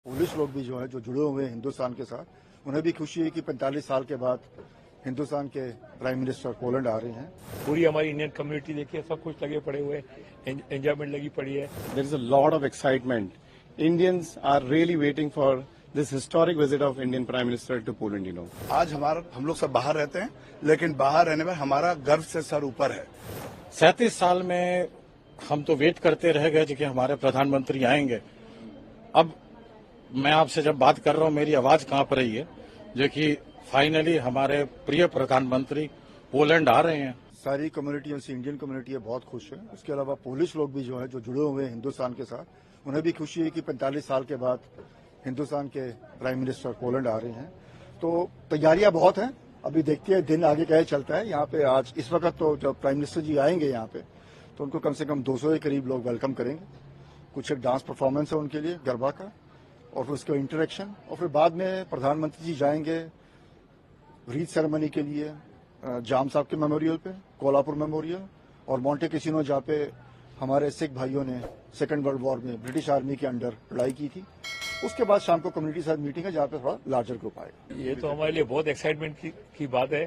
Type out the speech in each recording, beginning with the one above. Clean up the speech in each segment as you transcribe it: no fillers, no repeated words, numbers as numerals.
Police लोग भी जो है जो जुड़े हुए हैं हिंदुस्तान के साथ, उन्हें भी खुशी है कि 45 साल के बाद हिंदुस्तान के प्राइम मिनिस्टर पोलैंड आ रहे हैं। पूरी हमारी इंडियन कम्युनिटी देखिए, सब कुछ लगे पड़े हुए, एंजॉयमेंट लगी पड़ी है। There is a lot of excitement. Indians are really waiting for this historic visit of Indian Prime Minister to Poland, you know. आज हम लोग सब बाहर रहते हैं, लेकिन बाहर रहने में हमारा गर्व से सर ऊपर है। 37 साल में हम तो वेट करते रह गए कि हमारे प्रधानमंत्री आएंगे। अब मैं आपसे जब बात कर रहा हूं, मेरी आवाज कांप रही है, जो कि फाइनली हमारे प्रिय प्रधानमंत्री पोलैंड आ रहे हैं। सारी कम्युनिटी जैसे इंडियन कम्युनिटी है बहुत खुश है। उसके अलावा पुलिस लोग भी जो है जो जुड़े हुए हैं हिंदुस्तान के साथ, उन्हें भी खुशी है कि 45 साल के बाद हिंदुस्तान के प्राइम मिनिस्टर पोलैंड आ रहे हैं। तो तैयारियां बहुत हैं, अभी देखते हैं दिन आगे क्या चलता है। यहाँ पे आज इस वक्त तो जब प्राइम मिनिस्टर जी आएंगे यहाँ पे, तो उनको कम से कम 200 के करीब लोग वेलकम करेंगे। कुछ एक डांस परफॉर्मेंस है उनके लिए गरबा का, और फिर उसके इंटरेक्शन, और फिर बाद में प्रधानमंत्री जी जाएंगे रीत सेरेमनी के लिए जाम साहब के मेमोरियल पे, कोल्हापुर मेमोरियल और मोंटे कैसीनो, जहाँ पे हमारे सिख भाइयों ने सेकेंड वर्ल्ड वॉर में ब्रिटिश आर्मी के अंडर लड़ाई की थी। उसके बाद शाम को कम्युनिटी साथ मीटिंग है जहाँ पे थोड़ा लार्जर ग्रुप आएगा। ये तो हमारे लिए बहुत एक्साइटमेंट की बात है।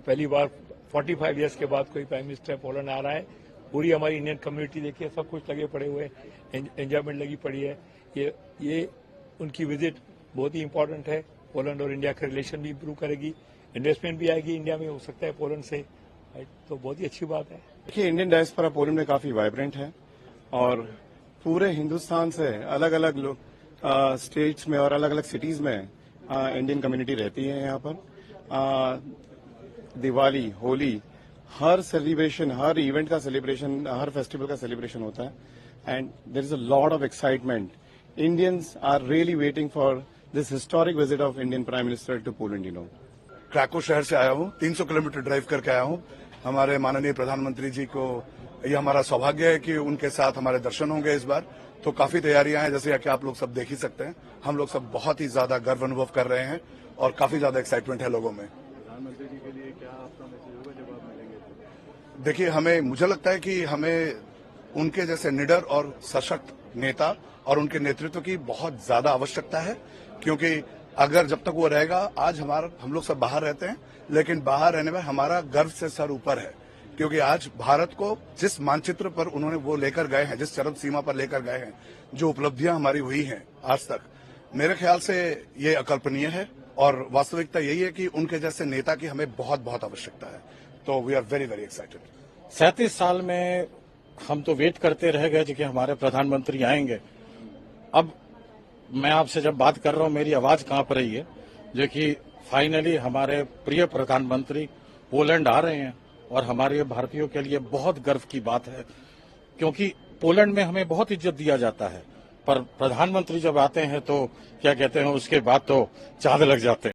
पहली बार 45 ईयर्स के बाद कोई प्राइम मिनिस्टर पोलैंड आ रहा है। पूरी हमारी इंडियन कम्युनिटी देखिए, सब कुछ लगे पड़े हुए, एंजॉयमेंट लगी पड़ी है। ये उनकी विजिट बहुत ही इंपॉर्टेंट है। पोलैंड और इंडिया का रिलेशन भी इंप्रूव करेगी, इन्वेस्टमेंट भी आएगी इंडिया में, हो सकता है पोलैंड से, तो बहुत ही अच्छी बात है। देखिए, इंडियन डायस्पोरा पोलैंड में काफी वाइब्रेंट है और पूरे हिंदुस्तान से अलग अलग लोग स्टेट्स में और अलग अलग सिटीज में इंडियन कम्युनिटी रहती है। यहाँ पर दिवाली, होली, हर सेलिब्रेशन, हर इवेंट का सेलिब्रेशन, हर फेस्टिवल का सेलिब्रेशन होता है। And there is a lot of excitement. Indians are really waiting for this historic visit of Indian Prime Minister to Poland, you know. क्रैको शहर से आया हूँ, 300 किलोमीटर ड्राइव करके आया हूँ। हमारे माननीय प्रधानमंत्री जी को ये हमारा सौभाग्य है कि उनके साथ हमारे दर्शन होंगे इस बार। तो काफी तैयारियां हैं, जैसे कि आप लोग सब देख ही सकते हैं। हम लोग सब बहुत ही ज्यादा गर्व अनुभव कर रहे हैं और काफी ज्यादा एक्साइटमेंट है लोगों में। प्रधानमंत्री जी के लिए क्या आपका मैसेज होगा जब आप मिलेंगे? देखिए, मुझे लगता है कि हमें उनके जैसे निडर और सशक्त नेता और उनके नेतृत्व की बहुत ज्यादा आवश्यकता है, क्योंकि अगर जब तक वो रहेगा, आज हम लोग सब बाहर रहते हैं, लेकिन बाहर रहने में हमारा गर्व से सर ऊपर है। क्योंकि आज भारत को जिस मानचित्र पर उन्होंने वो लेकर गए हैं, जिस चरम सीमा पर लेकर गए हैं, जो उपलब्धियां हमारी हुई हैं आज तक, मेरे ख्याल से ये अकल्पनीय है। और वास्तविकता यही है कि उनके जैसे नेता की हमें बहुत बहुत आवश्यकता है। तो we are very very excited. 37 साल में हम तो वेट करते रह गए कि हमारे प्रधानमंत्री आएंगे। अब मैं आपसे जब बात कर रहा हूं, मेरी आवाज कांप रही है, जो कि फाइनली हमारे प्रिय प्रधानमंत्री पोलैंड आ रहे हैं। और हमारे भारतीयों के लिए बहुत गर्व की बात है, क्योंकि पोलैंड में हमें बहुत इज्जत दिया जाता है, पर प्रधानमंत्री जब आते हैं तो क्या कहते हैं, उसके बाद तो चांद लग जाते हैं।